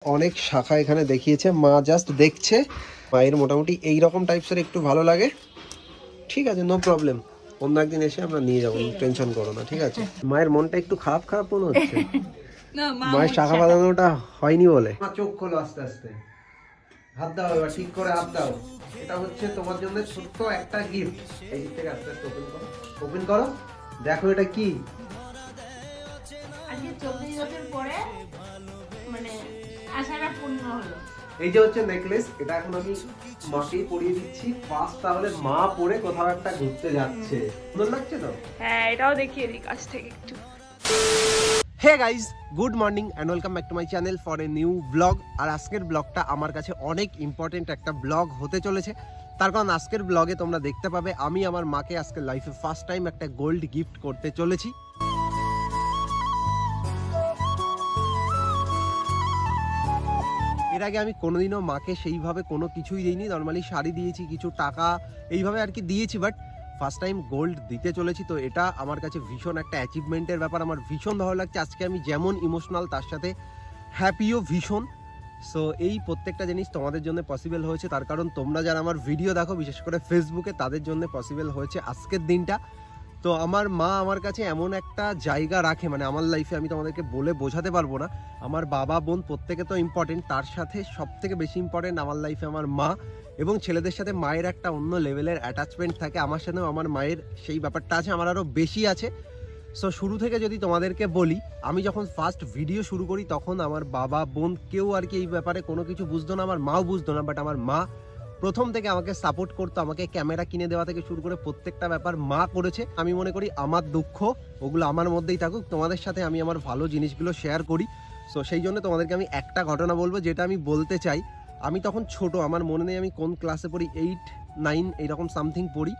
অনেক শাখা এখানে দেখিয়েছে, মা জাস্ট দেখছে। মায়ের মোটামুটি এইরকম টাইপসের একটু ভালো লাগে, ঠিক আছে, নো প্রবলেম। অন্য একদিন এসে আমরা নিয়ে যাবো, টেনশন করো না, ঠিক আছে। মায়ের মনটা একটু খারাপ খারাপ মনে হচ্ছে মায়ের শাখা বাঁধানোটা হয়নি বলে। মা চোখ খোলো আস্তে আস্তে, হাত দাও, এবার ঠিক করে হাত দাও। এটা হচ্ছে তোমার জন্য ছোট্ট একটা গিফট। এই দিক থেকে আস্তে আস্তে ওপেন করো, ওপেন করো, দেখো এটা কি। আজকে 24 বছর পরে মানে আশাটা পূর্ণ হলো। এই যে হচ্ছে নেকলেস, এটা এখন আমি মাকেই পরিয়ে দিচ্ছি ফার্স্ট, তাহলে মা পরে কোথাও একটা ঘুরতে যাচ্ছে। সুন্দর লাগছে তো? হ্যাঁ, এটাও দেখিয়ে দিই কাছ থেকে একটু। Hey guys, good morning and welcome back to my channel for a new blog. আর আজকের ব্লগটা আমার কাছে অনেক ইম্পর্টেন্ট একটা ব্লগ হতে চলেছে, তার কারণ আজকের ব্লগে তোমরা দেখতে পাবে আমি আমার মাকে আজকে লাইফে ফার্স্ট টাইম একটা গোল্ড গিফট করতে চলেছি। এর আগে আমি কোনোদিনও মাকে সেইভাবে কোনো কিছুই দিইনি, নর্মালি শাড়ি দিয়েছি, কিছু টাকা এইভাবে আর কি দিয়েছি, বাট ফার্স্ট টাইম গোল্ড দিতে চলেছি। তো এটা আমার কাছে ভীষণ একটা অ্যাচিভমেন্টের ব্যাপার, আমার ভীষণ ভালো লাগছে। আজকে আমি যেমন ইমোশনাল তার সাথে হ্যাপিও ভীষণ। সো এই প্রত্যেকটা জিনিস তোমাদের জন্য পসিবল হয়েছে, তার কারণ তোমরা যারা আমার ভিডিও দেখো বিশেষ করে ফেসবুকে, তাদের জন্য পসিবল হয়েছে আজকের দিনটা। তো আমার মা আমার কাছে এমন একটা জায়গা রাখে, মানে আমার লাইফে আমি তোমাদেরকে বলে বোঝাতে পারবো না। আমার বাবা বোন প্রত্যেকে তো ইম্পর্টেন্ট, তার সাথে সব থেকে বেশি ইম্পর্টেন্ট আমার লাইফে আমার মা। এবং ছেলেদের সাথে মায়ের একটা অন্য লেভেলের অ্যাটাচমেন্ট থাকে, আমার সাথেও আমার মায়ের সেই ব্যাপারটা আছে, আমার আরও বেশি আছে। সো শুরু থেকে যদি তোমাদেরকে বলি, আমি যখন ফার্স্ট ভিডিও শুরু করি তখন আমার বাবা বোন কেউ আর কি এই ব্যাপারে কোনো কিছু বুঝতো না, আমার মাও বুঝতো না, বাট আমার মা প্রথম থেকে আমাকে সাপোর্ট করতো। আমাকে ক্যামেরা কিনে দেওয়া থেকে শুরু করে প্রত্যেকটা ব্যাপার মা করেছে। আমি মনে করি আমার দুঃখ ওগুলো আমার মধ্যেই থাকুক, তোমাদের সাথে আমি আমার ভালো জিনিসগুলো শেয়ার করি। সো সেই জন্য তোমাদেরকে আমি একটা ঘটনা বলবো, যেটা আমি বলতে চাই। আমি তখন ছোট, আমার মনে নেই আমি কোন ক্লাসে পড়ি, 8, 9 এইরকম সামথিং পড়ি।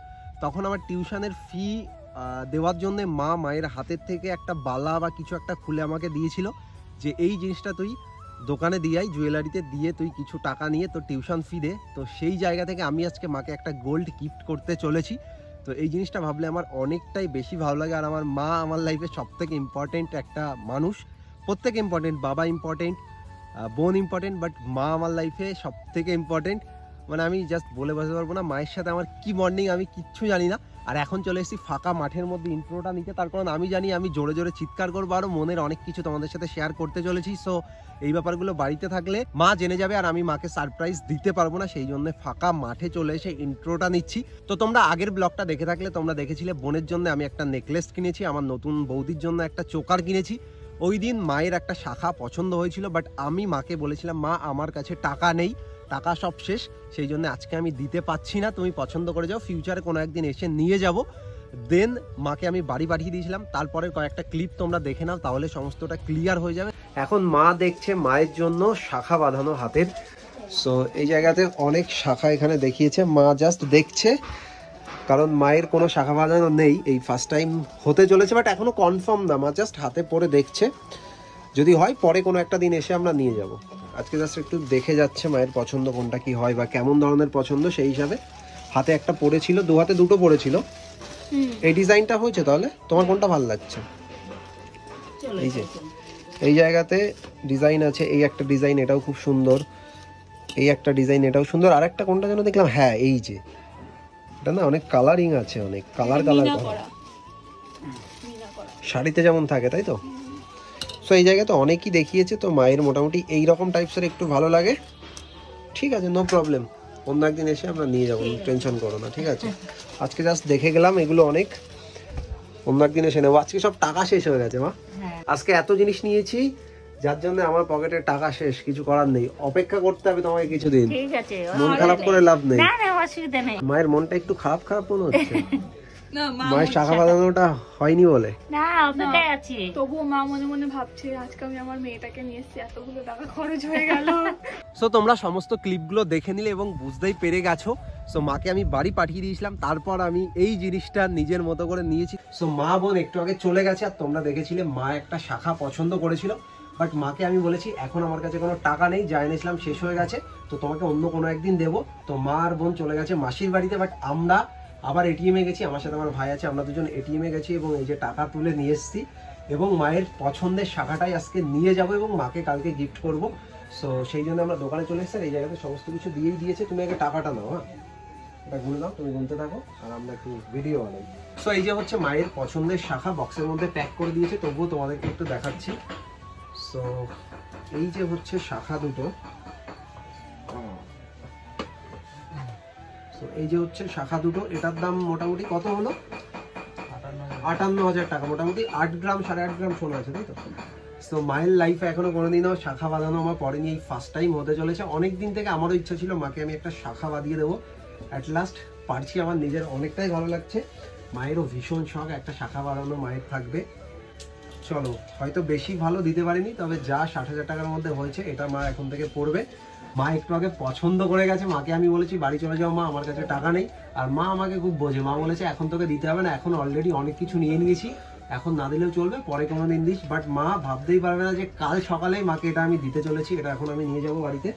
তখন আমার টিউশনের ফি দেওয়ার জন্য মায়ের হাতের থেকে একটা বালা বা কিছু একটা খুলে আমাকে দিয়েছিল, যে এই জিনিসটা তুই দোকানে দিয়াই, জুয়েলারিতে দিয়ে তুই কিছু টাকা নিয়ে তোর টিউশন ফি দে। তো সেই জায়গা থেকে আমি আজকে মাকে একটা গোল্ড গিফট করতে চলেছি। তো এই জিনিসটা ভাবলে আমার অনেকটাই বেশি ভালো লাগে। আর আমার মা আমার লাইফে সব থেকে ইম্পর্টেন্ট একটা মানুষ, প্রত্যেকে ইম্পর্টেন্ট, বাবা ইম্পর্টেন্ট, বোন ইম্পর্টেন্ট, বাট মা আমার লাইফে সব থেকে ইম্পর্টেন্ট। মানে আমি জাস্ট বলে বোঝাতে পারবো না মায়ের সাথে আমার কি মর্নিং, আমি কিচ্ছু জানি না। আর এখন চলে এসেছি ফাঁকা মাঠের মধ্যে ইন্ট্রোটা নিতে, তার কারণ আমি জানি আমি জোরে জোরে চিৎকার করবো, আরও মনের অনেক কিছু তোমাদের সাথে শেয়ার করতে চলেছি। সো এই ব্যাপারগুলো বাড়িতে থাকলে মা জেনে যাবে আর আমি মাকে সারপ্রাইজ দিতে পারবো না, সেই জন্য ফাঁকা মাঠে চলে এসে ইন্ট্রোটা নিচ্ছি। তো তোমরা আগের ব্লগটা দেখে থাকলে তোমরা দেখেছিলে বোনের জন্য আমি একটা নেকলেস কিনেছি, আমার নতুন বৌদির জন্য একটা চোকার কিনেছি। ওই দিন মায়ের একটা শাখা পছন্দ হয়েছিল, বাট আমি মাকে বলেছিলাম মা আমার কাছে টাকা নেই, টাকা সব শেষ, সেই জন্য আজকে আমি দিতে পাচ্ছি না, তুমি পছন্দ করে যাও, ফিউচারে কোনো একদিন এসে নিয়ে যাব। দেন মাকে আমি বাড়ি পাঠিয়ে দিয়েছিলাম। তারপরে কয়েকটা ক্লিপ তোমরা দেখে নাও, তাহলে সমস্তটা ক্লিয়ার হয়ে যাবে। এখন মা দেখছে মায়ের জন্য শাখা বাঁধানো হাতের। সো এই জায়গাতে অনেক শাখা এখানে দেখিয়েছে, মা জাস্ট দেখছে, কারণ মায়ের কোনো শাখা বাঁধানো নেই, এই ফার্স্ট টাইম হতে চলেছে, বাট এখনো কনফার্ম না, মা জাস্ট হাতে পরে দেখছে, যদি হয় পরে কোনো একটা দিন এসে আমরা নিয়ে যাব। আজকে জাস্ট একটু দেখে যাচ্ছে মায়ের পছন্দ কোনটা কি হয় বা কেমন ধরনের পছন্দ, সেই হিসাবে হাতে একটা পড়েছিল, দু হাতে দুটো পড়েছিল। এই ডিজাইনটা হয়েছে, তাহলে তোমার কোনটা ভালো লাগছে? এই যে এই জায়গাতে ডিজাইন আছে, এই একটা ডিজাইন, এটাও খুব সুন্দর, এই একটা ডিজাইন, এটাও সুন্দর, আর একটা কোনটা যেন দেখলাম, হ্যাঁ এই যে এটা না, অনেক কালারিং আছে, অনেক কালার করা, শাড়িতে যেমন থাকে তাই তো। সো এই জায়গাতে অনেকই দেখিয়েছে, তো মায়ের মোটামুটি এইরকম টাইপসের একটু ভালো লাগে, ঠিক আছে, নো প্রবলেম। অন্য একদিন এসে আমরা নিয়ে যাবো, টেনশন করো না, ঠিক আছে। আজকে জাস্ট দেখে গেলাম, এগুলো অনেক, অন্য একদিন এসে নেবো। আজকে সব টাকা শেষ হয়ে গেছে মা, আজকে এত জিনিস নিয়েছি যার জন্য আমার পকেটে টাকা শেষ, কিছু করার নেই, অপেক্ষা করতে হবে তোমাকে কিছুদিন, মন খারাপ করে লাভ নেই। মায়ের মনটা একটু খারাপ খারাপ মনে হচ্ছে মায়ের শাখা বাঁধানোটা হয়নি বলে। না, অপেক্ষায় আছি। তবুও মা মনে মনে ভাবছে আজকে আমি আমার মেয়েটাকে নিয়ে এসেছি, এতগুলো টাকা খরচ হয়ে গেল। সো তোমরা সমস্ত ক্লিপগুলো দেখে নিলে এবং বুঝতেই পেরে গেছো। সো মাকে আমি বাড়ি পাঠিয়ে দিয়েছিলাম, তারপর আমি এই জিনিসটা নিজের মতো করে নিয়েছি। সো মা বোন একটু আগে চলে গেছে, আর তোমরা দেখেছিলে মা একটা শাখা পছন্দ করেছিল, বাট মাকে আমি বলেছি এখন আমার কাছে কোনো টাকা নেই, যা এনেছিলাম শেষ হয়ে গেছে, তো তোমাকে অন্য কোনো একদিন দেবো। তো মা আর বোন চলে গেছে মাসির বাড়িতে, বাট আমরা আবার এটিএমে গেছি, আমার সাথে আমার ভাই আছে, আমরা দুজন এটিএমে গেছি এবং এই যে টাকা তুলে নিয়ে এসেছি, এবং মায়ের পছন্দের শাখাটাই আজকে নিয়ে যাব এবং মাকে কালকে গিফট করব। সো সেই জন্য আমরা দোকানে চলে এসেছি, এই জায়গাতে সমস্ত কিছু দিয়েই দিয়েছে। তুমি আগে টাকাটা নাও, হ্যাঁ এটা গুনে নাও, তুমি গুনতে থাকো আর আমরা একটু ভিডিও বানাই। সো এই যে হচ্ছে মায়ের পছন্দের শাখা, বক্সের মধ্যে প্যাক করে দিয়েছে, তবুও তোমাদেরকে একটু দেখাচ্ছি। সো এই যে হচ্ছে শাখা দুটো, তো এই যে হচ্ছে শাখা দুটো, এটার দাম মোটামুটি কত হলো? 58,000 টাকা, মোটামুটি 8 গ্রাম 8.5 গ্রাম সোনা আছে, তাই তো? তো মায়ের লাইফে এখনো কোনোদিনও শাখা বাঁধানো আমার পড়েনি, এই ফার্স্ট টাইম হতে চলেছে। অনেক দিন থেকে আমারও ইচ্ছা ছিল মাকে আমি একটা শাখা বাঁধিয়ে দেবো, অ্যাট লাস্ট পারছি। আমার নিজের অনেকটাই ভালো লাগছে, মায়েরও ভীষণ শখ একটা শাখা বাঁধানো মায়ের থাকবে। চলো, হয়তো বেশি ভালো দিতে পারিনি, তবে যা 60,000 টাকার মধ্যে হয়েছে এটা মা এখন থেকে পড়বে। মা একটু আগে পছন্দ করে গেছে, মাকে আমি বলেছি বাড়ি চলে যাও মা, আমার কাছে টাকা নেই। আর মা আমাকে খুব বোঝে, মা বলেছে এখন তোকে দিতে হবে না, এখন অলরেডি অনেক কিছু নিয়ে নিয়েছি, এখন না দিলেও চলবে, পরে কোনো দিন দিস। বাট মা ভাবতেই পারবে না যে কাল সকালেই মাকে এটা আমি দিতে চলেছি, এটা এখন আমি নিয়ে যাবো বাড়িতে।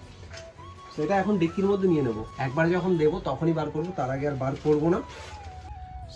সেটা এখন ডিক্কির মধ্যে নিয়ে নেবো, একবার যখন দেবো তখনই বার করবো, তার আগে আর বার করবো না।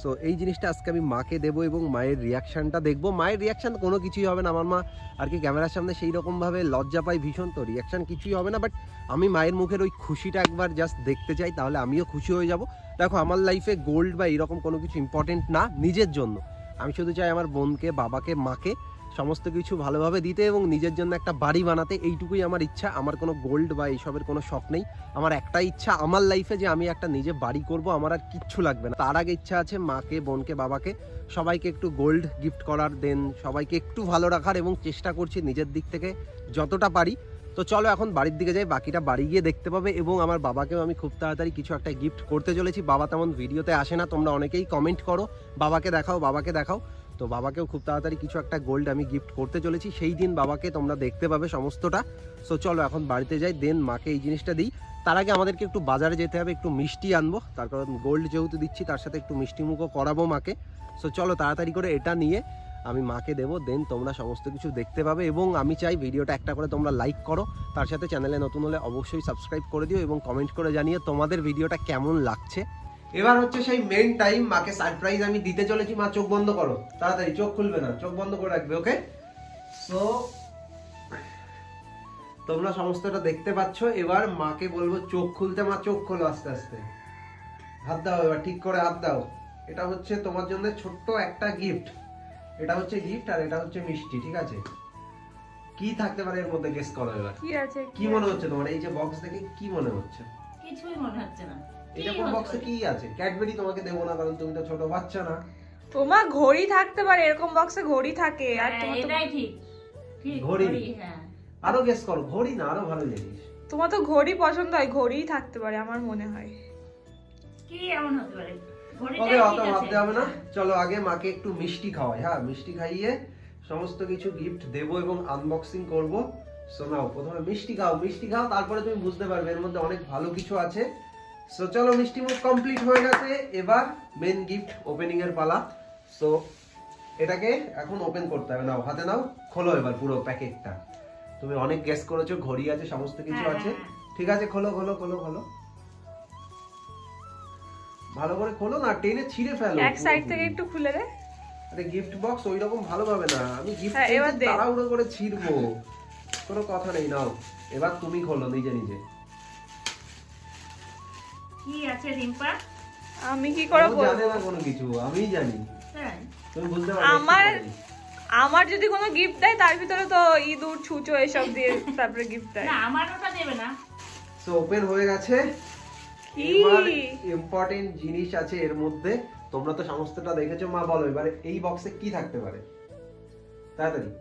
সো এই জিনিসটা আজকে আমি মাকে দেবো এবং মায়ের রিয়াকশানটা দেখবো। মায়ের রিয়াকশান কোনো কিছুই হবে না, আমার মা আর কি ক্যামেরার সামনে সেই রকমভাবে লজ্জা পায় ভীষণ, তো রিয়াকশান কিছুই হবে না। বাট আমি মায়ের মুখের ওই খুশিটা একবার জাস্ট দেখতে চাই, তাহলে আমিও খুশি হয়ে যাব। দেখো, আমার লাইফে গোল্ড বা এরকম কোনো কিছু ইম্পর্টেন্ট না নিজের জন্য, আমি শুধু চাই আমার বোনকে, বাবাকে, মাকে সমস্ত কিছু ভালোভাবে দিতে এবং নিজের জন্য একটা বাড়ি বানাতে, এইটুকুই আমার ইচ্ছা। আমার কোনো গোল্ড বা এইসবের কোনো শখ নেই, আমার একটাই ইচ্ছা আমার লাইফে যে আমি একটা নিজে বাড়ি করব, আমার আর কিচ্ছু লাগবে না। তার আগে ইচ্ছা আছে মাকে, বোনকে, বাবাকে সবাইকে একটু গোল্ড গিফট করার, দেন সবাইকে একটু ভালো রাখার, এবং চেষ্টা করছি নিজের দিক থেকে যতটা পারি। তো চলো এখন বাড়ির দিকে যাই, বাকিটা বাড়ি গিয়ে দেখতে পাবে। এবং আমার বাবাকেও আমি খুব তাড়াতাড়ি কিছু একটা গিফট করতে চলেছি। বাবা তেমন ভিডিওতে আসে না, তোমরা অনেকেই কমেন্ট করো বাবাকে দেখাও, বাবাকে দেখাও। তো বাবাকেও খুব তাড়াতাড়ি কিছু একটা গোল্ড আমি গিফট করতে চলেছি, সেই দিন বাবাকে তোমরা দেখতে পাবে সমস্তটা। সো চলো এখন বাড়িতে যাই, দেন মাকে এই জিনিসটা দিই। তার আগে আমাদেরকে একটু বাজারে যেতে হবে, একটু মিষ্টি আনবো, তার কারণ গোল্ড যেহেতু দিচ্ছি তার সাথে একটু মিষ্টি মুখও করাবো মাকে। সো চলো তাড়াতাড়ি করে এটা নিয়ে আমি মাকে দেবো, দেন তোমরা সমস্ত কিছু দেখতে পাবে। এবং আমি চাই ভিডিওটা একটা করে তোমরা লাইক করো, তার সাথে চ্যানেলে নতুন হলে অবশ্যই সাবস্ক্রাইব করে দিও এবং কমেন্ট করে জানিয়ে তোমাদের ভিডিওটা কেমন লাগছে। এবার হচ্ছে সেই মেইন টাইম, মাকে সারপ্রাইজ আমি দিতে চলেছি। মা চোখ বন্ধ করো, তাড়াতাড়ি চোখ খুলবে না, চোখ বন্ধ করে রাখবে, ওকে? সো তোমরা সমস্তটা দেখতে পাচ্ছ, এবার মাকে বলবো চোখ খুলতে। মা চোখ খোলো আস্তে আস্তে, হাত দাও, এবার ঠিক করে হাত দাও। এটা হচ্ছে তোমার জন্য ছোট্ট একটা গিফট, এটা হচ্ছে গিফট আর এটা হচ্ছে মিষ্টি, ঠিক আছে? কি থাকতে পারে এর মধ্যে, গেস করো এবার। কি আছে? কি মনে হচ্ছে তোমার এই যে বক্স দেখে, কি মনে হচ্ছে? কিছুই মনে হচ্ছে না। এটা কোন বক্সে কি আছে? ক্যাডবেরি তোমাকে দেবো না, কারণ তুমি তো ছোট বাচ্চা না। তোমার ঘড়ি থাকতে পারে, এরকম বক্সে ঘড়ি থাকে। আর হ্যাঁ, তোমার তো এটাই ঠিক। ঠিক ঘড়ি। হ্যাঁ। আরো গেস করো, ঘড়ি না আরো ভালো জিনিস। তোমার তো ঘড়ি পছন্দ হয়, ঘড়িই থাকতে পারে আমার মনে হয়। কি এমন হতে পারে? ঘড়িটাই ওকে, অত ঠিক আছে। ভাবতে হবে না, চলো আগে মাকে একটু মিষ্টি খাওয়াই। হ্যাঁ, মিষ্টি খাইয়ে সমস্ত কিছু গিফট দেবো এবং আনবক্সিং করব। শোনাও, প্রথমে মিষ্টি খাও, মিষ্টি খাও, তারপরে তুমি বুঝতে পারবে এর মধ্যে অনেক ভালো কিছু আছে। সো চলো, মিষ্টি মুখ কমপ্লিট হয়ে গেছে, এবার মেন গিফট ওপেনিং এর পালা। সো এটাকে এখন ওপেন করতে হবে, নাও হাতে নাও, খোলো এবার পুরো প্যাকেটটা। তুমি অনেক গেস করেছো, ঘড়ি আছে, সমস্ত কিছু আছে, ঠিক আছে? খোলো খোলো খোলো খোলো, ভালো করে খোলো না, টেনে ছিঁড়ে ফেলো। এক সাইড থেকে একটু খুলে দে। আরে গিফট বক্স ওই রকম ভালোভাবে না, আমি গিফট এবার দে। তাড়াহুড়ো করে ছিঁড়বো, কোনো কথা নেই। নাও এবার তুমি খোলো নিজে নিজে। কি আছে রিম্পা? আমি কি করে ও বলবো? জানে না কোনো কিছু, আমিই জানি, হ্যাঁ। তুমি বুঝতে পারবে। আমার যদি কোনো গিফট দেয় তার ভিতরে তো ইঁদুর, ছুঁচো এসব দিয়ে তারপরে গিফট দেয়। না, আমার ওটা দেবে না। সো ওপেন হয়ে গেছে, কি এবার ইম্পর্টেন্ট জিনিস আছে এর মধ্যে। তোমরা তো সমস্তটা দেখেছো, মা বলো এবারে এই বক্সে কি থাকতে পারে, তাড়াতাড়ি।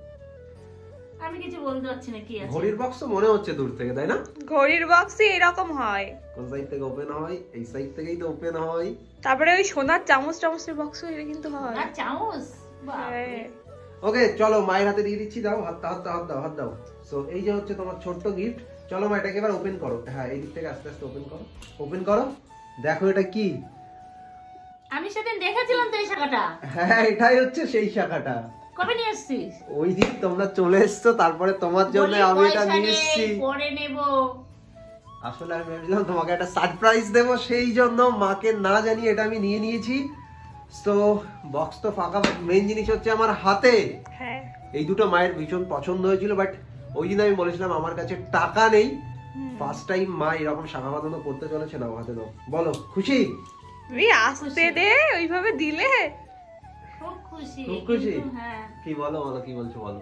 আমি কিছু বলতে পারছি না কি আছে। ঘড়ির বক্স তো মনে হচ্ছে দূর থেকে, তাই না? ঘড়ির বক্সই এরকম হয়। কোন সাইড থেকে ওপেন হয়? এই সাইড থেকেই তো ওপেন হয়। তারপরে ওই সোনার চামচ টামচের বক্সও এটা কিন্তু হয়। আর চামচ? বাপরে। হ্যাঁ। ওকে চলো, মায়ের হাতে দিয়ে দিচ্ছি, দাও হাত হাত হাত দাও, হাত দাও। সো এই যে হচ্ছে তোমার ছোট্ট গিফট। চলো মা, এটাকে এবার ওপেন করো। হ্যাঁ, এই দিক থেকে আস্তে আস্তে ওপেন করো, ওপেন করো, দেখো এটা কি। আমি সেদিন দেখেছিলাম তো এই শাখাটা। হ্যাঁ, এটাই হচ্ছে সেই শাখাটা। কবে নিয়ে এসেছিস? ওই দিন তোমরা চলে এসছো, তারপরে তোমার জন্য বলি আমি এটা পয়সা নিয়ে নেই, এসেছি। পরে নেব। আসলে আমি ভেবেছিলাম তোমাকে একটা সারপ্রাইজ দেবো, সেই জন্য মাকে না জানিয়ে এটা আমি নিয়ে নিয়েছি। তো বক্স তো ফাঁকা, মেইন জিনিস হচ্ছে আমার হাতে হ্যাঁ। এই দুটো মায়ের ভীষণ পছন্দ হয়েছিল, বাট ওই দিন আমি বলেছিলাম আমার কাছে টাকা নেই, ফার্স্ট টাইম মা এরকম শাখা বাঁধানো করতে চলেছে না হাতে নাও। বলো খুশি? তুই আসতে দে, ওইভাবে দিলে খুব খুশি। খুব খুশি? কিন্তু হ্যাঁ, কি বলো বলো, কি বলছো বলো।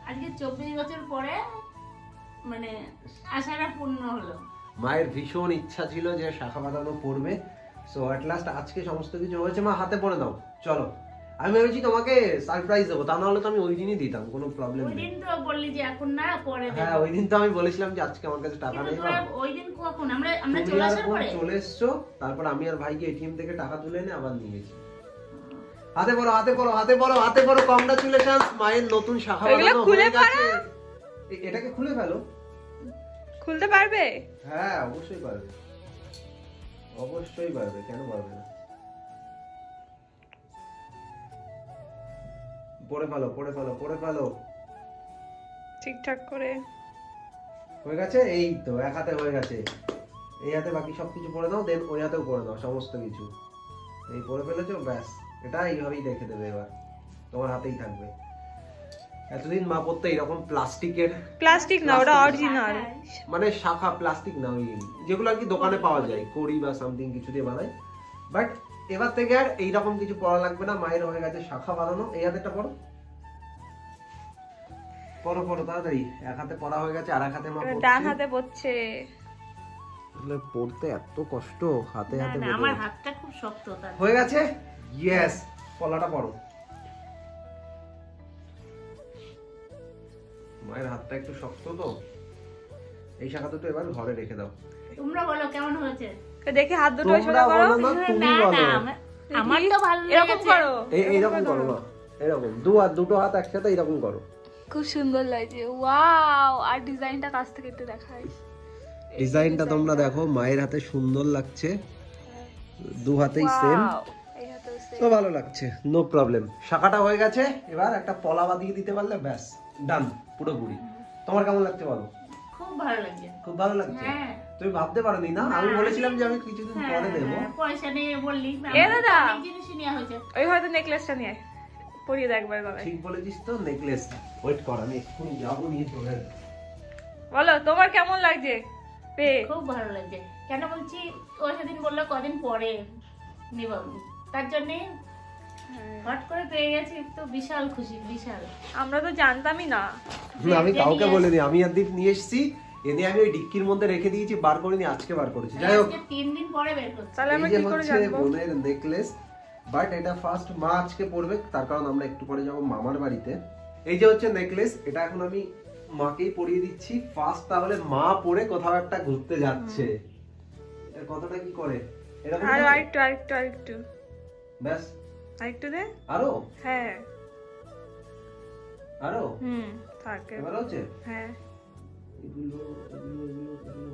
আজকে 24 বছর পরে মানে আশাটা পূর্ণ হলো। মায়ের ভীষণ ইচ্ছা ছিল যে শাখা বাঁধানো পড়বে, সো অ্যাট লাস্ট আজকে সমস্ত কিছু হয়েছে। মা হাতে পড়ে দাও চলো। আমি ভেবেছি তোমাকে সারপ্রাইজ দেবো, তা নাহলে তো আমি ওই দিনই দিতাম, কোনো প্রবলেম ওই নেই। দিন তো বললি যে এখন না পরে দেব। হ্যাঁ ওই দিন তো আমি বলেছিলাম যে আজকে আমার কাছে টাকা কিন্তু নেই। তোরা ওই দিন কখন আমরা তুমি চলে আর আসার বোন পরে চলে এসছো, তারপর আমি আর ভাইকে এটিএম থেকে টাকা তুলে এনে আবার নিয়েছি। হাতে পড়ো হাতে পড়ো হাতে পড়ো হাতে পড়ো, কংগ্রাচুলেশনস, মায়ের নতুন শাখা এগুলো বাঁধানো খুলে হয়ে গেছে। এটাকে খুলে ফেলো। খুলতে পারবে? হ্যাঁ অবশ্যই পারবে, অবশ্যই পারবে, কেন পারবে না। পড়ে ফেলো পড়ে ফেলো পড়ে ফেলো। ঠিকঠাক করে হয়ে গেছে? এই তো এক হাতে হয়ে গেছে। এই হাতে বাকি সবকিছু পড়ে দাও, দেন ওই হাতেও পড়ে দাও সমস্ত কিছু। এই পড়ে ফেলেছো, ব্যাস এটা এইভাবেই রেখে দেবে, এবার তোমার হাতেই থাকবে। এতদিন মা পড়তে এরকম প্লাস্টিকের, প্লাস্টিক না, ওটা অরিজিনাল। মানে শাখা প্লাস্টিক না, ওই যেগুলো আর কি দোকানে পাওয়া যায়, কড়ি বা সামথিং কিছু দিয়ে বানায়। বাট এবার থেকে আর এইরকম কিছু পড়া লাগবে না, মায়ের হয়ে গেছে শাখা বানানো। এই হাতেটা পড়ো পড়ো পড়ো তাড়াতাড়ি। এক হাতে পড়া হয়ে গেছে, আর এক হাতে মা ডান পড়ছে। হাতে পড়ছে। আসলে পড়তে এত কষ্ট, হাতে না, হাতে না, পড়ে। আমার হাতটা খুব শক্ত তার। হয়ে গেছে, ইয়েস। পলাটা পড়ো। মায়ের হাতটা একটু শক্ত তো, এই শাখা দুটো এবার ঘরে রেখে দাও। তোমরা বলো কেমন হয়েছে? দেখে হাত দুটো তোমরা সোজা করো। বলো না, তুমি না, বলো। না, আমার তো ভালো এরকম লেগেছে। করো, এইরকম করো না, এরকম দুটো হাত একসাথে এরকম করো। খুব সুন্দর লাগছে। ওয়াও! আর ডিজাইনটা কাছ থেকে একটু দেখাই। ডিজাইনটা তোমরা দেখো, মায়ের হাতে সুন্দর লাগছে, দু হাতেই সেম, ওয়াও! এই হাতেও same। তো ভালো লাগছে, নো প্রবলেম। শাখাটা হয়ে গেছে, এবার একটা পলা বাঁধিয়ে দিতে পারলে ব্যাস ডান পুরোপুরি। তোমার কেমন লাগছে বলো? খুব ভালো লাগছে। খুব ভালো লাগছে? হ্যাঁ। তুমি ভাবতে পারোনি না? আমি বলেছিলাম যে আমি কিছুদিন পরে দেবো। হ্যাঁ, পয়সা নিয়ে বললি। এ দাদা! অনেক জিনিসই নেওয়া হয়েছে। ওই হয়তো নেকলেসটা নিয়ে আয়। পরিয়ে দেখ একবার গলায়। ঠিক বলেছিস তো, নেকলেস। ওয়েট কর, আমি এক্ষুনি যাবো নিয়ে চলে আসবো। বলো তোমার কেমন লাগছে পেয়ে? খুব ভালো লাগছে। কেন বলছি, ও সেদিন বললো কদিন পরে নিব, তার জন্য হট করে পেয়ে গেছি, তো বিশাল খুশি, বিশাল। আমরা তো জানতামই না। আমি কাউকে বলিনি, আমি আর দীপ নিয়ে এসেছি, এনে আমি ওই ডিক্কির মধ্যে রেখে দিয়েছি, বার করিনি, আজকে বার করেছি। যাই হোক, আজকে 3 দিন পরে বের করছি। তাহলে আমরা এই যে কি করে হচ্ছে জানবো? বোনের নেকলেস, বাট এটা ফার্স্ট মা আজকে পরবে, তার কারণ আমরা একটু পরে যাবো মামার বাড়িতে। এই যে হচ্ছে নেকলেস, এটা এখন আমি মাকেই পরিয়ে দিচ্ছি ফার্স্ট, তাহলে মা পরে কোথাও একটা ঘুরতে যাচ্ছে। এটা কতটা কি করে এরকম আর করে? আরেকটু ব্যাস আরেকটু দে। আরো হ্যাঁ। আরো থাকে। এবার হচ্ছে হ্যাঁ, এগুলো এগুলো এগুলো এগুলো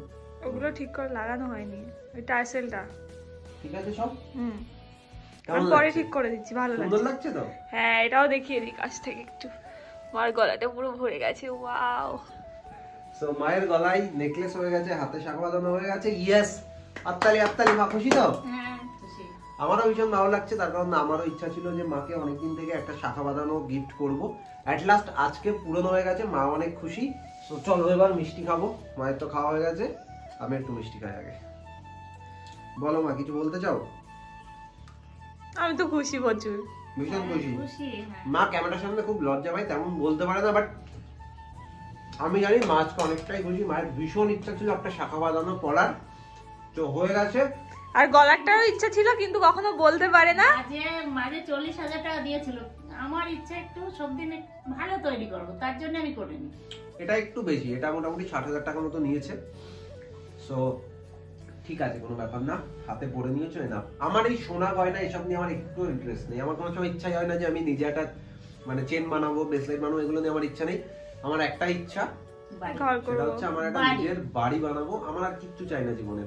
ওগুলো ঠিক করে লাগানো হয়নি, ওই টার্সেলটা। ঠিক আছে সব? আমি কেমন পরে লাগছে? ঠিক করে দিচ্ছি, ভালো সুন্দর লাগছে। লাগছে তো? হ্যাঁ, এটাও দেখিয়ে দিই কাছ থেকে একটু। আমার গলাটা পুরো ভরে গেছে। ওয়াও! সো মায়ের গলায় নেকলেস হয়ে গেছে, হাতে শাখা বাঁধানো হয়ে গেছে। ইয়েস, আত্তালি আত্তালি, মা খুশি তো? হ্যাঁ, খুশি। আমারও ভীষণ ভালো লাগছে, তার কারণ আমারও ইচ্ছা ছিল যে মাকে অনেকদিন থেকে একটা শাখা বাঁধানো গিফট করব। অ্যাট লাস্ট আজকে পূরণ হয়ে গেছে, মা অনেক খুশি। সো চলো এবার মিষ্টি খাবো, মায়ের তো খাওয়া হয়ে গেছে, আমি একটু মিষ্টি খাই আগে। বলো মা, কিছু বলতে চাও? আমি তো খুশি প্রচুর। ভীষণ খুশি। খুশি, হ্যাঁ। মা ক্যামেরার সামনে খুব লজ্জা পায়, তেমন বলতে পারে না, বাট আমি জানি মা আজকে অনেকটাই খুশি। মায়ের ভীষণ ইচ্ছা ছিল একটা শাখা বাঁধানো পড়ার, তো হয়ে গেছে। আর গলাটারও ইচ্ছা ছিল, কিন্তু কখনো বলতে পারে না। মাঝে 40,000 টাকা দিয়েছিল। আমার ইচ্ছা একটু সব দিন ভালো তৈরি করবো, তার জন্য আমি করিনি। এটা একটু বেশি, এটা মোটামুটি 60,000 টাকা মতো নিয়েছে। সো ঠিক আছে, কোনো ব্যাপার না, হাতে পরে নিয়েছো না। আমার এই সোনা গয়না এসব নিয়ে আমার একটু ইন্টারেস্ট নেই। আমার কোনো সময় ইচ্ছাই হয় না যে আমি নিজে একটা মানে চেন বানাবো, ব্রেসলেট বানাবো, এগুলো নিয়ে আমার ইচ্ছা নেই। আমার একটা ইচ্ছা, বাড়ি। ঘর সেটা করবো। হচ্ছে আমার একটা বাড়ি। নিজের বাড়ি বানাবো। আমার আর কিচ্ছু চাই না জীবনে,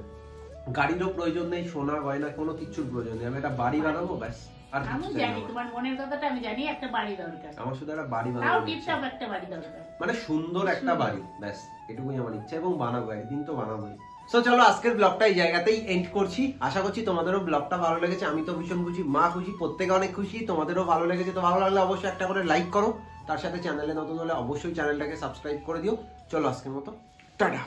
গাড়িরও প্রয়োজন নেই, সোনা গয়না কোনো কিছুর প্রয়োজন নেই। আমি একটা বাড়ি বানাবো, ব্যাস, আর আমি কিছু চাই না জানি আমার। তোমার মনের কথাটা, আমি জানি একটা বাড়ি দরকার। আমার শুধু একটা বাড়ি তাও বানাবো, টিপটপ একটা বাড়ি দরকার। মানে সুন্দর একটা বাড়ি, ব্যাস এটুকুই আমার ইচ্ছা, এবং বানাবো, একদিন তো বানাবোই। সো চলো আজকের ব্লগটা এই জায়গাতেই এন্ড করছি। আশা করছি তোমাদেরও ব্লগটা ভালো লেগেছে। আমি তো ভীষণ খুশি, মা খুশি, প্রত্যেকে অনেক খুশি। তোমাদেরও ভালো লেগেছে, তো ভালো লাগলে অবশ্যই একটা করে লাইক করো, তার সাথে চ্যানেলে নতুন হলে অবশ্যই চ্যানেলটাকে সাবস্ক্রাইব করে দিও। চলো আজকের মতো টাটা।